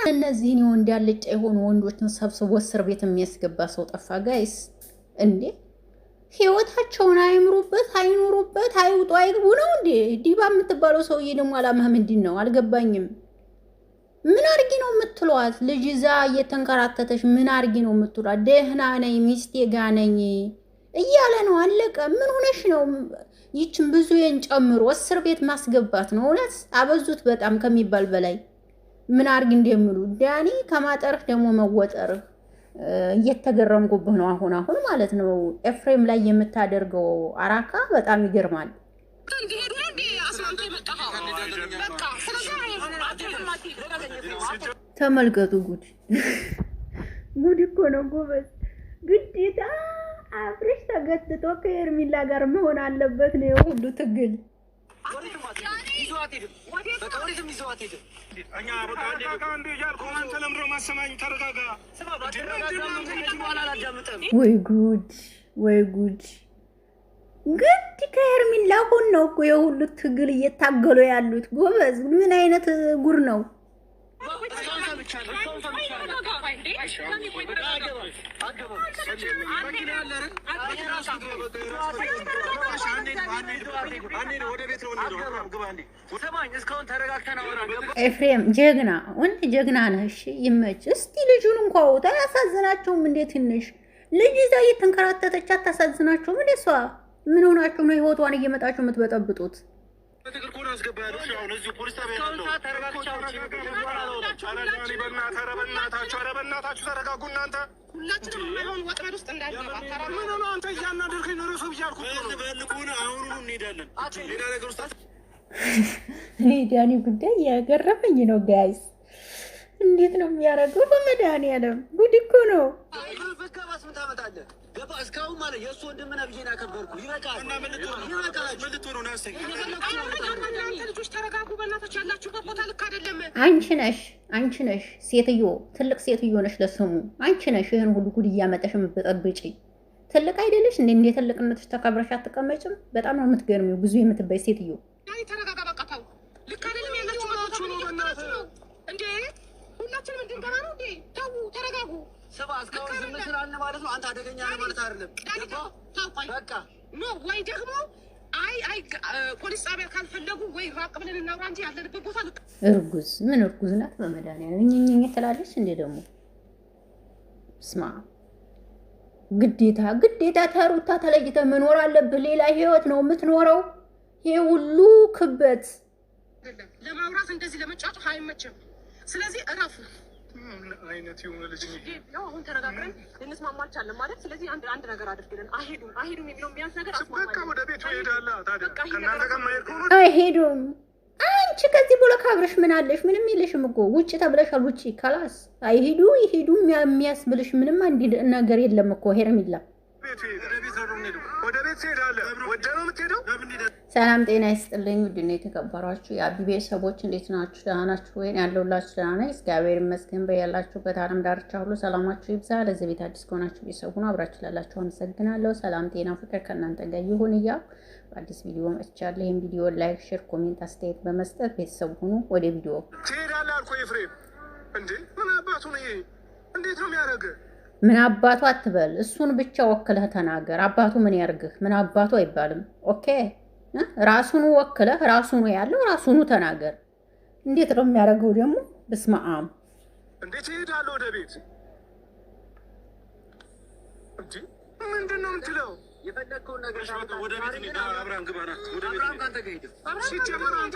እነዚህን የወንድ ያልጫ የሆኑ ወንዶችን ሰብስቦ እስር ቤት የሚያስገባ ሰው ጠፋ። ጋይስ እንዴ ህይወታቸውን አይምሩበት፣ አይኑሩበት፣ አይውጡ አይግቡ ነው እንዴ? ዲባ የምትባለው ሰውዬ ደግሞ አላማህ ምንድን ነው? አልገባኝም። ምን አርጊ ነው የምትሏት? ልጅ ይዛ እየተንከራተተች ምን አርጊ ነው የምትሏት? ደህና ነኝ ሚስቴ ጋ ነኝ እያለ ነው። አለቀ። ምን ሆነሽ ነው? ይችን ብዙ ጨምሮ እስር ቤት ማስገባት ነው። እውነት አበዙት በጣም ከሚባል በላይ። ምን አርግ እንደሚሉ ዳኒ ከማጠርህ ደግሞ መወጠርህ እየተገረምኩብህ ነው። አሁን ማለት ነው ኤፍሬም ላይ የምታደርገው አራካ በጣም ይገርማል። ተመልከቱ። ጉድ እኮ ነው ጎበዝ። ግዴታ አብሬሽ ተገትቶ ከኤርሚላ ጋር መሆን አለበት ነው የሁሉ ትግል። ወይ ጉድ ወይ ጉድ! ግድ ከኤርሚላ ጎን ነው እኮ የሁሉ ትግል እየታገሉ ያሉት። ጎበዝ ምን አይነት ጉር ነው? ኤፍሬም ጀግና ወንድ ጀግና ነህ። እሺ ይመች። እስቲ ልጁን እንኳን አያሳዝናቸውም እንዴ? ትንሽ ልጅ ይዛ እየተንከራተተች አታሳዝናቸውም እንዴ? እሷ ምን ሆናችሁ ነው ህይወቷን እየመጣችሁ የምትበጠብጡት? እኔ ዳኒ ጉዳይ ያገረመኝ ነው ጋይስ። እንዴት ነው የሚያደርገው? በመድኃኒዓለም ጉድ እኮ ነው። እስካሁን ማለት የእሱ ወንድም ነህ ብዬሽ አከበርኩ። ይበቃል። አንቺ ነሽ ሴትዮ፣ ትልቅ ሴትዮ ነሽ ለስሙ። አንቺ ነሽ ይህን ሁሉ ጉድ እያመጣሽ የምትበጠብጪ። ትልቅ አይደለሽ እንዴ? እንደ ትልቅነትሽ ተከብረሽ አትቀመጭም? በጣም ነው የምትገርሚው። ብዙ የምትበይ ሴትዮ። ተረጋጋ በቃ ተው። ልክ አይደለም ያላችሁ ነው እንዴ? ሁላችንም እንድንገራ ነው እንዴ? ተው ተረጋጉ። ሰባ እስካሁን ዝም ስላልን ማለት ነው አንተ አደገኛ ነህ ማለት አይደለም። በቃ ኖ ወይ ደግሞ አይ ፖሊስ ጣቢያ ካልፈለጉ ወይ ራቅ ብለን እናውራ እንጂ ያለንበት ቦታ ልክ። እርጉዝ ምን እርጉዝ ናት? በመድኃኒዓለም እኝኝኝ ትላለች እንዴ ደግሞ። ስማ ግዴታ ተሩታ ተለይተ መኖር አለብህ። ሌላ ህይወት ነው የምትኖረው። ይሄ ሁሉ ክበት ለማውራት እንደዚህ ለመጫወት አይመችም። ስለዚህ እረፉ። አይነት የሆነ ልጅ ነው። አሁን ተረጋግረን ልንስማማ አልቻለም ማለት። ስለዚህ አንድ ነገር አድርገን አይሄዱም የሚለው ቢያንስ ነገር አስማማኝ። በቃ ወደ ቤቱ ሄዳላ። ታዲያ ከእናንተ ጋር ማይሄድ ከሆነ አይሄዱም። አንቺ ከዚህ ብሎ ካብረሽ ምን አለሽ? ምንም የለሽም እኮ ውጭ ተብለሻል። ውጭ ካላስ አይሄዱ ይሄዱ የሚያስብልሽ ምንም አንድ ነገር የለም እኮ ሄርሚላ። ሰላም ጤና ይስጥልኝ። ውድና የተከበራችሁ የአቢ ቤተሰቦች እንዴት ናችሁ? ደህና ናችሁ ወይ? ያለሁላችሁ ደህና ነኝ እግዚአብሔር ይመስገን። በያላችሁበት ዓለም ዳርቻ ሁሉ ሰላማችሁ ይብዛ። ለዚህ ቤት አዲስ ከሆናችሁ ቤተሰብ ሁኑ። አብራችሁ ላላችሁ አመሰግናለሁ። ሰላም ጤና ፍቅር ከእናንተ ጋር ይሁን እያልኩ በአዲስ ቪዲዮ መጥቻለሁ። ይህን ቪዲዮ ላይክ፣ ሼር፣ ኮሜንት አስተያየት በመስጠት ቤተሰብ ሁኑ። ወደ ቪዲዮ ትሄዳለህ አልኩህ ኤፍሬም። እንዴ ምን አባቱ ነው ይሄ? እንዴት ነው የሚያደርገው? ምን አባቱ አትበል። እሱን ብቻ ወክለህ ተናገር። አባቱ ምን ያርግህ? ምን አባቱ አይባልም። ኦኬ ራሱኑ ወክለህ ራሱኑ ያለው ራሱኑ ተናገር። እንዴት ነው የሚያደርገው ደግሞ? በስመ አብ። እንዴት ይሄዳል ወደ ቤት? እንዴ ምንድን ነው የምትለው? የፈለከውን ነገር ወደ ቤት ነው። አብራም ግባና ወደ ቤት አብራም ካንተ ጋር ሄድ። ሲጀመር አንተ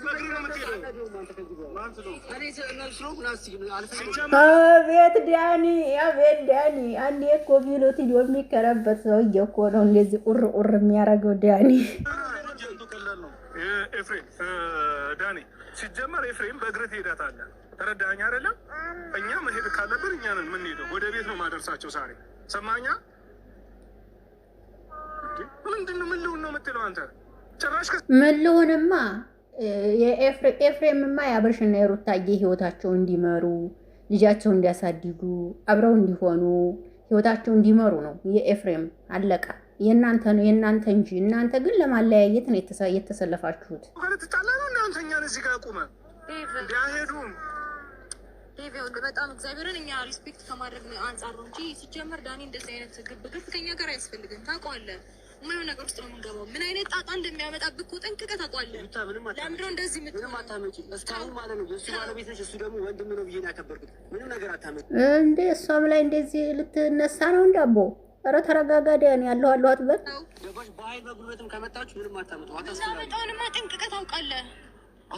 በእግር ነው የምትሄደው። አቤት ዳኒ አንዴ እኮ ቢሎት የሚከረበት ሰውዬ እኮ ነው እንደዚህ ቁር የሚያደርገው ዳኒ። ኤፍሬም ዳኒ ሲጀመር ኤፍሬም በእግር ትሄዳታለህ። ተረዳኸኝ አይደለም? እኛ መሄድ ካለብን እኛ ነን የምንሄደው። ወደ ቤት ነው ማደርሳቸው። ሳሬ ሰማኛ? ምንድን ነው ምን ልሁን ነው የምትለው አንተ? ጭራሽ ምን ልሁንማ የኤፍሬምማ የአብርሽና የሩታዬ ህይወታቸው እንዲመሩ ልጃቸው እንዲያሳድጉ አብረው እንዲሆኑ ህይወታቸው እንዲመሩ ነው የኤፍሬም። አለቃ የእናንተ ነው የእናንተ እንጂ እናንተ ግን ለማለያየት ነው የተሰለፋችሁት። ማለት ተጣላ ነው እናንተ እኛን እዚህ ጋር ቆመ እንዲያሄዱም በጣም እግዚአብሔርን እኛ ሪስፔክት ከማድረግ አንጻር ነው እንጂ ሲጀመር ዳኒ እንደዚህ አይነት ግብግብ ከኛ ጋር አያስፈልግም። ታውቀዋለህ፣ ምን ነገር ውስጥ ነው የምንገባው? ምን አይነት ጣጣ እንደሚያመጣብህ እኮ ጠንቅቀህ ታውቀዋለህ። ለምንድነው እንደዚህ ምንም አታመጪም? እስካሁን ማለት ነው የእሱ ባለቤት ነች፣ እሱ ደግሞ ወንድም ነው ብዬ ነው ያከበርኩት። ምንም ነገር አታመጪም እንዴ? እሷም ላይ እንደዚህ ልትነሳ ነው እንዳቦ? ኧረ ተረጋጋ ዳኒ፣ ያለው አትበል። ገባሽ? በኃይል በጉልበትም ከመጣችሁ ምንም አታመጣው። አታስፈልግም። ጠንቅቀህ ታውቃለህ።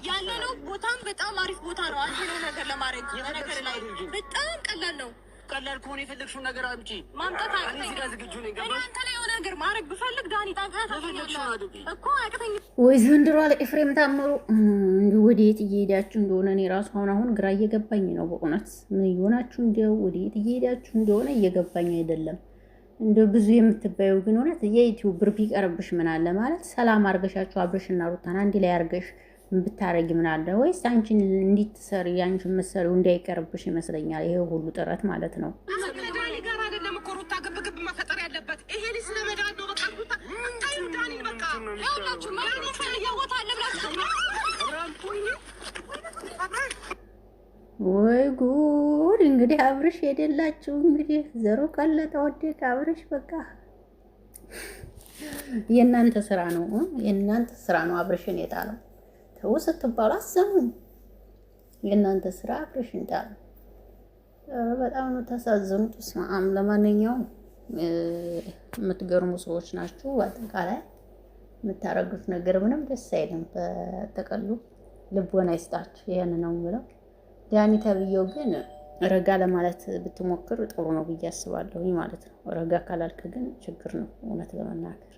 ያለነው ቦታም በጣም አሪፍ ቦታ ነው። አንተ ነው ነገር ለማድረግ ነገር ላይ በጣም ቀላል ነው። ቀላል ከሆነ የፈለግሽውን ነገር አምጪ ማምጣት እኔ እዚህ ጋር ዝግጁ ነኝ። ገባሽ? አንተ ላይ የሆነ ነገር ማድረግ ብፈልግ ዳኒ እኮ አቅተኝ። ወይ ዘንድሮ አለ ኤፍሬም ታምሩ እንዲሁ ወዴት እየሄዳችሁ እንደሆነ እኔ ራሱ አሁን ግራ እየገባኝ ነው በእውነት። ምን እየሆናችሁ እንደው ወዴት እየሄዳችሁ እንደሆነ እየገባኝ አይደለም። እንደ ብዙ የምትባየው ግን እውነት የዩቲዩብ ብር ቢቀርብሽ ምን አለ ማለት ሰላም አርገሻችሁ አብረሽና ሩታን አንድ ላይ አርገሽ ብታረጊ ምን አለ? ወይስ አንቺን እንድትሰሪ አንቺን መሰሪው እንዳይቀርብሽ ይመስለኛል ይሄ ሁሉ ጥረት ማለት ነው። ዳኒ ጋር አይደለም እኮ ሩታ ግብግብ መፈጠር ያለበት ይሄ ልጅ ስለመዳን ነው። በቃ ሩታ ታዩ ዳኒ በቃ ያውላችሁ ማለት ነው ያወጣ ለብላችሁ ወይ ጉድ! እንግዲህ አብርሽ ሄደላችሁ እንግዲህ ዘሮ ቀለጠ ወደቀ አብርሽ በቃ የእናንተ ስራ ነው፣ የእናንተ ስራ ነው አብርሽን የጣለው። ተው ስትባሉ አሰሙ። የእናንተ ስራ አብርሽን ጣለው። በጣም ነው ተሳዘኑት። ስማም ለማንኛውም የምትገርሙ ሰዎች ናችሁ። አጠቃላይ የምታረጉት ነገር ምንም ደስ አይልም። በተቀሉ ልቦና ይስጣችሁ። ይሄን ነው የምለው። ዳኒ ተብዬው ግን ረጋ ለማለት ብትሞክር ጥሩ ነው ብዬ አስባለሁ ማለት ነው። ረጋ ካላልክ ግን ችግር ነው እውነት ለመናገር።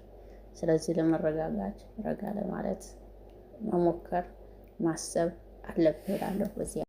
ስለዚህ ለመረጋጋት ረጋ ለማለት መሞከር ማሰብ አለብህ እላለሁ በዚህ